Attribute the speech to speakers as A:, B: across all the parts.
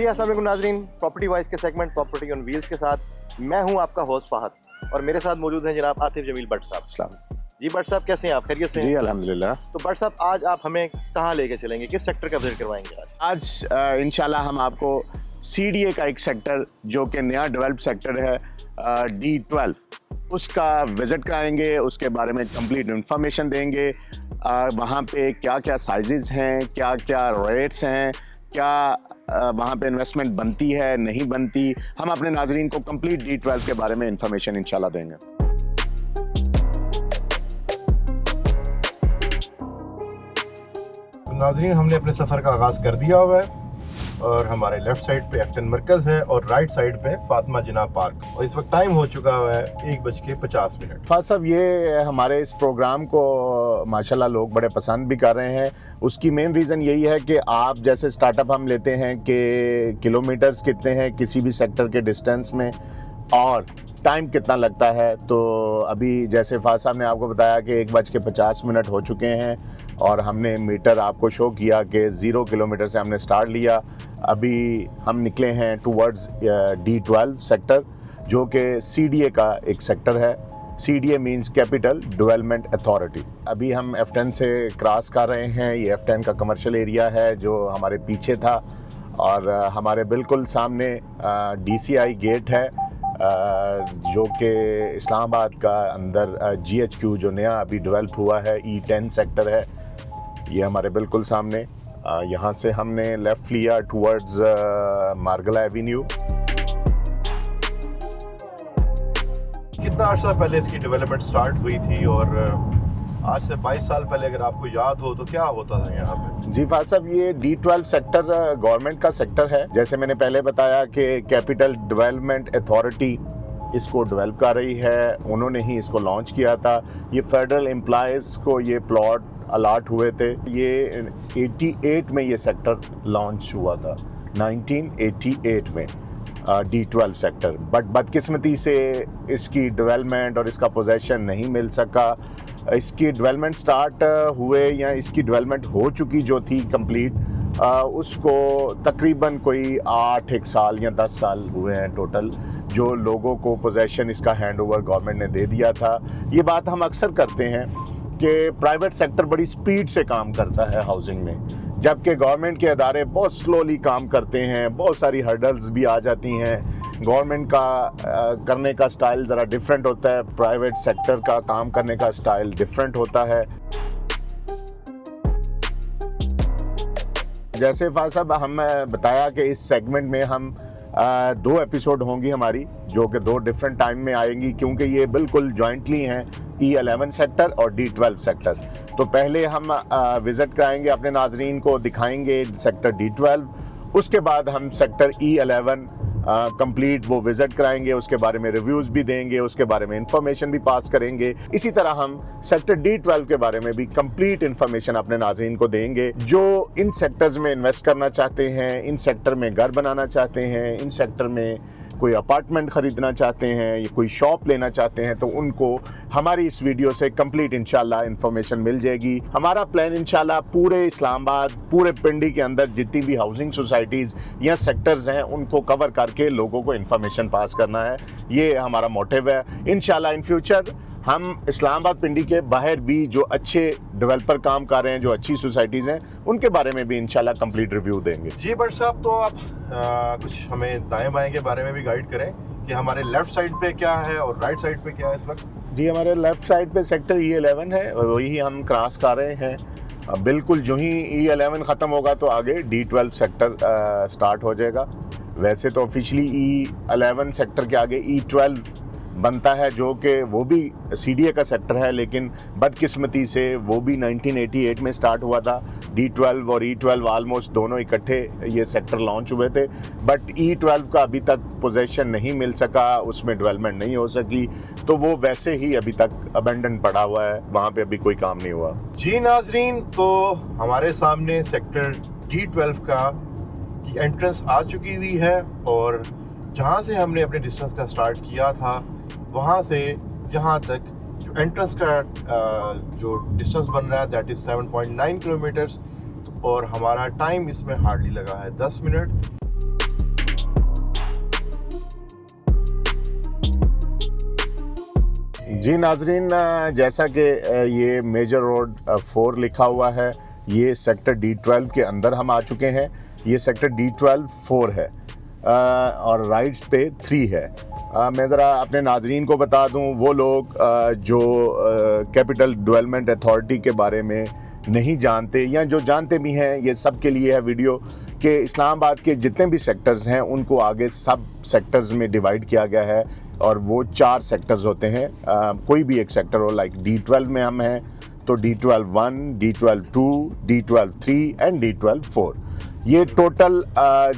A: अस्सलाम वालेकुम नाजरीन, प्रॉपर्टी वाइज के सेगमेंट प्रॉपर्टी ऑन व्हील्स के साथ मैं हूं आपका होस्ट फहद और मेरे साथ मौजूद हैं जनाब आतिफ जमील भट्ट साहब।
B: अस्सलाम।
A: जी भट्ट साहब, कैसे हैं आप? खैरियत से हैं?
B: जी अल्हम्दुलिल्लाह।
A: तो भट्ट साहब, आज आप हमें कहाँ लेके चलेंगे, किस सेक्टर का विजिट करवाएंगे
B: आज इंशाल्लाह हम आपको CDA का एक सेक्टर जो कि नया डेवलप सेक्टर है D12 उसका विज़िट कराएंगे, उसके बारे में कंप्लीट इंफॉर्मेशन देंगे। वहाँ पे क्या क्या साइजेस हैं, क्या क्या रेट्स हैं, क्या वहाँ पे इन्वेस्टमेंट बनती है नहीं बनती, हम अपने नाजरीन को कंप्लीट D12 के बारे में इंफॉर्मेशन इंशाल्लाह देंगे।
C: तो नाजरीन, हमने अपने सफ़र का आगाज़ कर दिया हुआ है और हमारे लेफ़्ट साइड पे एफ्टन मरकज़ है और राइट साइड पे फातिमा जिन्ना पार्क। और इस वक्त टाइम हो चुका हुआ है 1:50
B: फाद साहब, ये हमारे इस प्रोग्राम को माशाल्लाह लोग बड़े पसंद भी कर रहे हैं। उसकी मेन रीज़न यही है कि आप जैसे स्टार्टअप हम लेते हैं कि किलोमीटर्स कितने हैं किसी भी सेक्टर के डिस्टेंस में और टाइम कितना लगता है। तो अभी जैसे फाद साहब ने आपको बताया कि 1:50 हो चुके हैं और हमने मीटर आपको शो किया कि 0 किलोमीटर से हमने स्टार्ट लिया। अभी हम निकले हैं टूवर्ड्स D12 सेक्टर जो कि CDA का एक सेक्टर है। CDA means capital development authority. अभी हम F10 से क्रॉस कर रहे हैं। ये F10 का कमर्शियल एरिया है जो हमारे पीछे था और हमारे बिल्कुल सामने DCI गेट है जो कि इस्लामाबाद का अंदर GHQ जो नया अभी डेवलप हुआ है E10 सेक्टर है। ये हमारे बिल्कुल सामने। यहाँ से हमने लेफ़्ट लिया टूवर्ड्स मार्गला एवेन्यू।
C: कितना अर्सा पहले इसकी डेवलपमेंट स्टार्ट हुई थी और आज से 22 साल पहले अगर आपको याद हो तो क्या होता था यहाँ पे?
B: जी फाद साहब, ये D12 सेक्टर गवर्नमेंट का सेक्टर है। जैसे मैंने पहले बताया कि कैपिटल डेवलपमेंट अथॉरिटी इसको डेवलप कर रही है, उन्होंने ही इसको लॉन्च किया था। ये फेडरल एम्प्लॉयज़ को ये प्लॉट अलाट हुए थे। ये 88 में ये सेक्टर लॉन्च हुआ था, 1988 में D12 सेक्टर। बट बदकिस्मती से इसकी डेवलपमेंट और इसका पोजेशन नहीं मिल सका। इसकी डेवलपमेंट स्टार्ट हुए या इसकी डेवलपमेंट हो चुकी जो थी कंप्लीट, उसको तकरीबन कोई 8 साल या 10 साल हुए हैं टोटल जो लोगों को पोजेशन इसका हैंडओवर गवर्नमेंट ने दे दिया था। ये बात हम अक्सर करते हैं कि प्राइवेट सेक्टर बड़ी स्पीड से काम करता है हाउसिंग में, जबकि गवर्नमेंट के अदारे बहुत स्लोली काम करते हैं। बहुत सारी हर्डल्स भी आ जाती हैं। गवर्नमेंट का करने का स्टाइल ज़रा डिफरेंट होता है, प्राइवेट सेक्टर का काम करने का स्टाइल डिफरेंट होता है। जैसे फाद साहब हम बताया कि इस सेगमेंट में हम 2 एपिसोड होंगी हमारी जो कि 2 डिफरेंट टाइम में आएंगी क्योंकि ये बिल्कुल जॉइंटली हैं E11 सेक्टर और D12 सेक्टर। तो पहले हम विज़िट कराएंगे अपने नाजरीन को, दिखाएंगे सेक्टर D12, उसके बाद हम सेक्टर E11 कंप्लीट वो विज़िट कराएंगे, उसके बारे में रिव्यूज़ भी देंगे, उसके बारे में इंफॉर्मेशन भी पास करेंगे। इसी तरह हम सेक्टर D12 के बारे में भी कंप्लीट इंफॉर्मेशन अपने नाज़रीन को देंगे जो इन सेक्टर्स में इन्वेस्ट करना चाहते हैं, इन सेक्टर में घर बनाना चाहते हैं, इन सेक्टर में कोई अपार्टमेंट ख़रीदना चाहते हैं या कोई शॉप लेना चाहते हैं, तो उनको हमारी इस वीडियो से कंप्लीट इंशाल्लाह इन्फॉर्मेशन मिल जाएगी। हमारा प्लान इंशाल्लाह पूरे इस्लामाबाद, पूरे पिंडी के अंदर जितनी भी हाउसिंग सोसाइटीज़ या सेक्टर्स हैं उनको कवर करके लोगों को इन्फॉर्मेशन पास करना है। ये हमारा मोटिव है। इंशाल्लाह इन फ्यूचर हम इस्लामाबाद पिंडी के बाहर भी जो अच्छे डेवलपर काम कर रहे हैं, जो अच्छी सोसाइटीज़ हैं, उनके बारे में भी इंशाल्लाह कंप्लीट रिव्यू देंगे।
C: जी भट्ट साहब, तो आप कुछ हमें दाएं बाएं के बारे में भी गाइड करें कि हमारे लेफ़्ट साइड पे क्या है और राइट साइड पे क्या है इस वक्त?
B: जी, हमारे लेफ़्ट साइड पे सेक्टर E11 है और वही हम क्रॉस कर रहे हैं। बिल्कुल जो ही E11 ख़त्म होगा तो आगे D12 सेक्टर स्टार्ट हो जाएगा। वैसे तो ऑफिशियली E11 सेक्टर के आगे E12 बनता है जो कि वो भी CDA का सेक्टर है, लेकिन बदकिस्मती से वो भी 1988 में स्टार्ट हुआ था। D12 और E12 ऑलमोस्ट दोनों इकट्ठे ये सेक्टर लॉन्च हुए थे, बट E12 का अभी तक पोजेशन नहीं मिल सका, उसमें डेवलपमेंट नहीं हो सकी, तो वो वैसे ही अभी तक अबेंडन पड़ा हुआ है, वहाँ पे अभी कोई काम नहीं हुआ।
C: जी नाजरीन, तो हमारे सामने सेक्टर D12 का एंट्रेंस आ चुकी हुई है और जहाँ से हमने अपने डिस्टेंस का स्टार्ट किया था वहाँ से यहाँ तक जो एंट्रेंस का जो डिस्टेंस बन रहा है दैट इज़ 7.9 किलोमीटर्स और हमारा टाइम इसमें हार्डली लगा है 10 मिनट।
B: जी नाजरीन, जैसा कि ये मेजर रोड 4 लिखा हुआ है, ये सेक्टर D12 के अंदर हम आ चुके हैं। ये सेक्टर D12 4 है और राइट्स पे 3 है। मैं ज़रा अपने नाजरीन को बता दूं, वो लोग जो कैपिटल डेवलपमेंट अथॉरिटी के बारे में नहीं जानते या जो जानते भी हैं, ये सब के लिए है वीडियो कि इस्लामाबाद के जितने भी सेक्टर्स हैं उनको आगे सब सेक्टर्स में डिवाइड किया गया है और वो 4 सेक्टर्स होते हैं। कोई भी एक सेक्टर हो, लाइक D12 में हम हैं तो D12 1, D12 2, D12 3 and D12 4। ये टोटल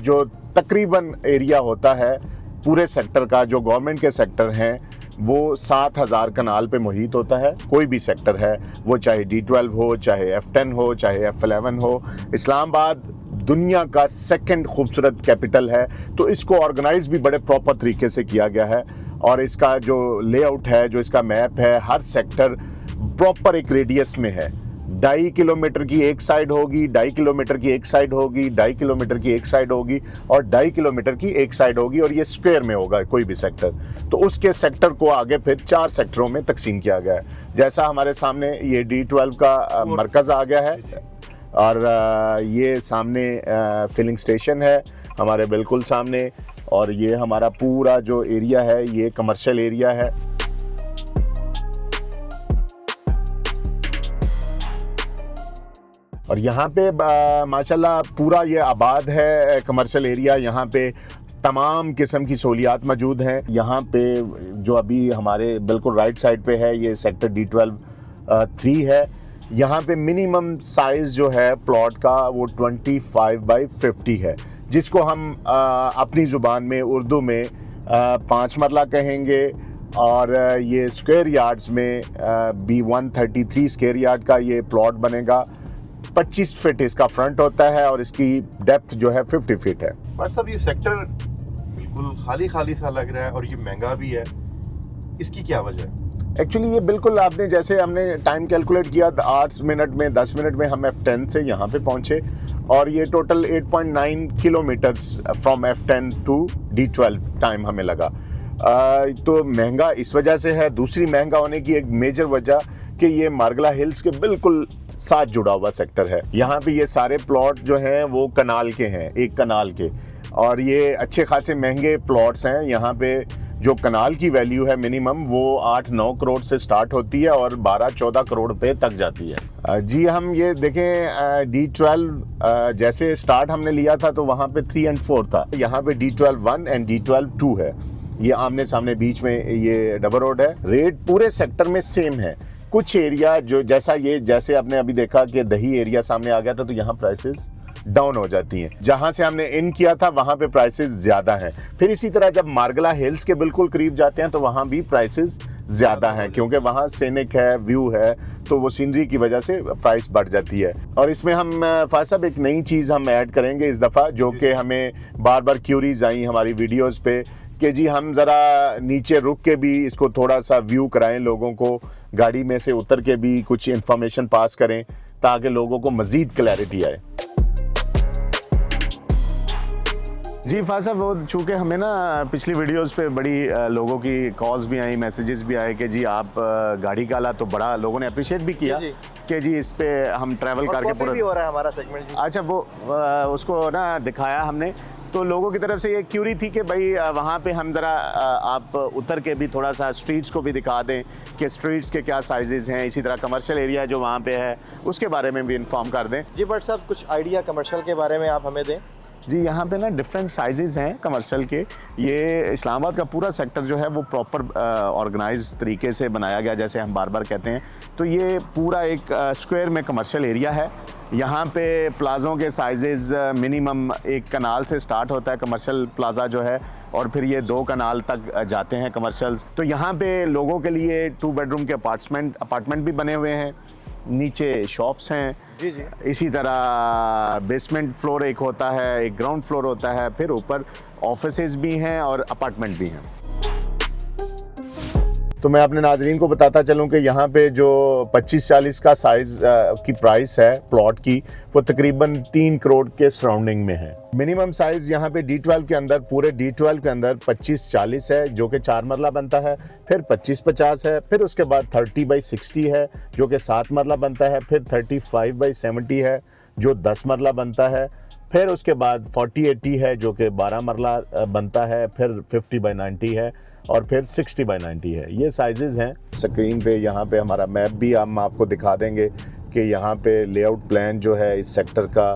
B: जो तकरीबन एरिया होता है पूरे सेक्टर का, जो गवर्नमेंट के सेक्टर हैं, वो 7000 कनाल पे मुहित होता है। कोई भी सेक्टर है, वो चाहे D12 हो, चाहे F10 हो, चाहे F11 हो। इस्लामाबाद दुनिया का सेकंड खूबसूरत कैपिटल है, तो इसको ऑर्गेनाइज भी बड़े प्रॉपर तरीके से किया गया है और इसका जो लेआउट है, जो इसका मैप है, हर सेक्टर प्रॉपर एक रेडियस में है। 2.5 किलोमीटर की एक साइड होगी, 2.5 किलोमीटर की एक साइड होगी, 2.5 किलोमीटर की एक साइड होगी और 2.5 किलोमीटर की एक साइड होगी और ये स्क्वायर में होगा कोई भी सेक्टर। तो उसके सेक्टर को आगे फिर 4 सेक्टरों में तकसीम किया गया है। जैसा हमारे सामने ये D12 का मरकज़ आ गया है और ये सामने फिलिंग स्टेशन है हमारे बिल्कुल सामने, और ये हमारा पूरा जो एरिया है ये कमर्शियल एरिया है। और यहाँ पे माशाल्लाह पूरा ये आबाद है कमर्शियल एरिया। यहाँ पे तमाम किस्म की सहूलियात मौजूद हैं। यहाँ पे जो अभी हमारे बिल्कुल राइट साइड पे है ये सेक्टर D12 3 है। यहाँ पे मिनिमम साइज़ जो है प्लॉट का वो 25x50 है, जिसको हम अपनी ज़ुबान में उर्दू में 5 मरला कहेंगे। और ये स्क्वायर यार्ड्स में B133 स्क्वायर यार्ड का ये प्लॉट बनेगा। 25 फीट इसका फ्रंट होता है और इसकी डेप्थ जो है 50 फीट है।
C: बट साहब, ये सेक्टर बिल्कुल खाली खाली सा लग रहा है और ये महंगा भी है, इसकी क्या वजह है?
B: एक्चुअली ये बिल्कुल आपने जैसे हमने टाइम कैलकुलेट किया 8 मिनट में 10 मिनट में हम F10 से यहाँ पे पहुँचे और ये total 8.9 kilometres from F10 to D12 time हमें लगा। तो महंगा इस वजह से है। दूसरी महंगा होने की एक मेजर वजह कि ये मार्गला हिल्स के बिल्कुल साथ जुड़ा हुआ सेक्टर है। यहाँ पे ये सारे प्लॉट जो हैं वो कनाल के हैं, एक कनाल के, और ये अच्छे खासे महंगे प्लॉट्स हैं। यहाँ पे जो कनाल की वैल्यू है मिनिमम वो 8-9 करोड़ से स्टार्ट होती है और 12-14 करोड़ रुपए तक जाती है। जी हम ये देखें D12 जैसे स्टार्ट हमने लिया था तो वहाँ पे 3 और 4 था। यहाँ पे D12 1 एंड D12 2 है। ये आमने सामने बीच में ये डबल रोड है। रेट पूरे सेक्टर में सेम है। कुछ एरिया जो जैसे आपने अभी देखा कि दही एरिया सामने आ गया था तो यहाँ प्राइसेस डाउन हो जाती हैं। जहाँ से हमने इन किया था वहाँ पे प्राइसेस ज़्यादा हैं। फिर इसी तरह जब मार्गला हिल्स के बिल्कुल करीब जाते हैं तो वहाँ भी प्राइसेस ज़्यादा हैं, क्योंकि वहाँ सीनिक है, व्यू है, तो वो सीनरी की वजह से प्राइस बढ़ जाती है। और इसमें हम फायद साहब एक नई चीज़ हम ऐड करेंगे इस दफ़ा, जो कि हमें बार बार क्यूरीज आई हमारी वीडियोज़ पे कि जी हम ज़रा नीचे रुक के भी इसको थोड़ा सा व्यू कराएं, लोगों को गाड़ी में से उतर के भी कुछ इन्फॉर्मेशन पास करें ताकि लोगों को मज़ीद क्लैरिटी आए। जी फायद साहब, वो चूँकि हमें ना पिछली वीडियोस पे बड़ी लोगों की कॉल्स भी आई, मैसेजेस भी आए कि जी आप गाड़ी का ला, तो बड़ा लोगों ने अप्रिशिएट भी किया कि जी इस पे हम ट्रैवल करके पूरा
A: भी हो रहा है हमारा सेगमेंट जी।
B: अच्छा, वो उसको ना दिखाया हमने, तो लोगों की तरफ से ये क्यूरी थी कि भाई वहाँ पे हम ज़रा आप उतर के भी थोड़ा सा स्ट्रीट्स को भी दिखा दें कि स्ट्रीट्स के क्या साइजेस हैं। इसी तरह कमर्शियल एरिया जो वहाँ पे है उसके बारे में भी इन्फॉर्म कर दें।
A: जी बट साहब, कुछ आइडिया कमर्शियल के बारे में आप हमें दें।
B: जी यहाँ पे ना डिफरेंट साइजेस हैं कमर्शियल के। ये इस्लामाबाद का पूरा सेक्टर जो है वो प्रॉपर ऑर्गेनाइज तरीके से बनाया गया, जैसे हम बार बार कहते हैं। तो ये पूरा एक स्क्वायर में कमर्शियल एरिया है। यहाँ पे प्लाज़ों के साइजेस मिनिमम एक कनाल से स्टार्ट होता है कमर्शियल प्लाज़ा जो है, और फिर ये 2 कनाल तक जाते हैं कमर्शियल्स। तो यहाँ पे लोगों के लिए 2 बेडरूम के अपार्टमेंट भी बने हुए हैं, नीचे शॉप्स हैं।
A: जी जी।
B: इसी तरह बेसमेंट फ्लोर एक होता है, एक ग्राउंड फ्लोर होता है, फिर ऊपर ऑफिसेज भी हैं और अपार्टमेंट भी हैं। तो मैं अपने नाजरीन को बताता चलूं कि यहाँ पे जो 25-40 का साइज की प्राइस है प्लॉट की, वो तकरीबन 3 करोड़ के सराउंडिंग में है। मिनिमम साइज यहाँ पे D12 के अंदर, पूरे D12 के अंदर 25-40 है जो कि 4 मरला बनता है, फिर 25-50 है, फिर उसके बाद 30/60 है जो कि 7 मरला बनता है, फिर 35/70 है जो 10 मरला बनता है, फिर उसके बाद 40/80 है जो कि 12 मरला बनता है, फिर 50/90 है और फिर 60/90 है। ये साइजेस हैं। स्क्रीन पे यहाँ पे हमारा मैप भी हम आपको दिखा देंगे कि यहाँ पे लेआउट प्लान जो है इस सेक्टर का,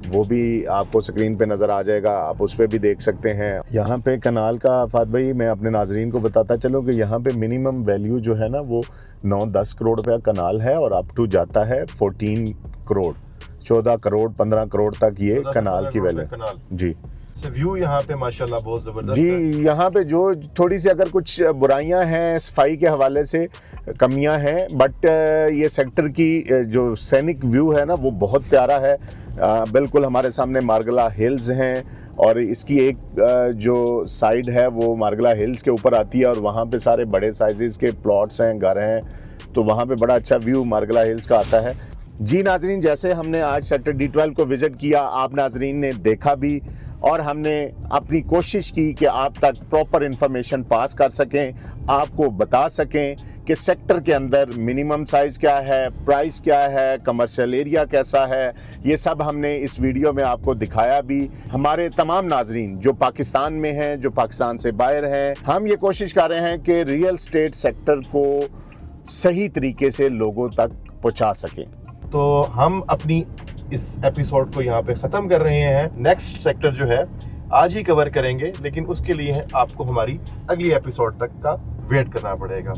B: वो भी आपको स्क्रीन पे नज़र आ जाएगा, आप उस पर भी देख सकते हैं। यहाँ पे कनाल का फात भाई मैं अपने नाजरीन को बताता चलूँ कि यहाँ पे मिनिमम वैल्यू जो है ना वो 9-10 करोड़ रुपया कनाल है और अप टू जाता है 14 करोड़, 14 करोड़ 15 करोड़ तक ये कनाल की वैल्यू जी।
C: व्यू यहाँ पे माशाल्लाह बहुत जबरदस्त
B: जी
C: है।
B: यहाँ पे जो थोड़ी सी अगर कुछ बुराइयां हैं सफाई के हवाले से, कमियां हैं, बट ये सेक्टर की जो सैनिक व्यू है ना वो बहुत प्यारा है। बिल्कुल हमारे सामने मार्गला हिल्स हैं और इसकी एक जो साइड है वो मार्गला हिल्स के ऊपर आती है और वहाँ पे सारे बड़े साइजेस के प्लॉट्स हैं, घर हैं, तो वहाँ पे बड़ा अच्छा व्यू मार्गला हिल्स का आता है। जी नाजरीन, जैसे हमने आज सेक्टर D12 को विज़िट किया, आप नाजरीन ने देखा भी और हमने अपनी कोशिश की कि आप तक प्रॉपर इंफॉर्मेशन पास कर सकें, आपको बता सकें कि सेक्टर के अंदर मिनिमम साइज़ क्या है, प्राइस क्या है, कमर्शियल एरिया कैसा है, ये सब हमने इस वीडियो में आपको दिखाया भी। हमारे तमाम नाजरीन जो पाकिस्तान में हैं, जो पाकिस्तान से बाहर हैं, हम ये कोशिश कर रहे हैं कि रियल एस्टेट सेक्टर को सही तरीके से लोगों तक पहुँचा सकें।
C: तो हम अपनी इस एपिसोड को यहाँ पे ख़त्म कर रहे हैं। नेक्स्ट सेक्टर जो है आज ही कवर करेंगे, लेकिन उसके लिए आपको हमारी अगली एपिसोड तक का वेट करना पड़ेगा।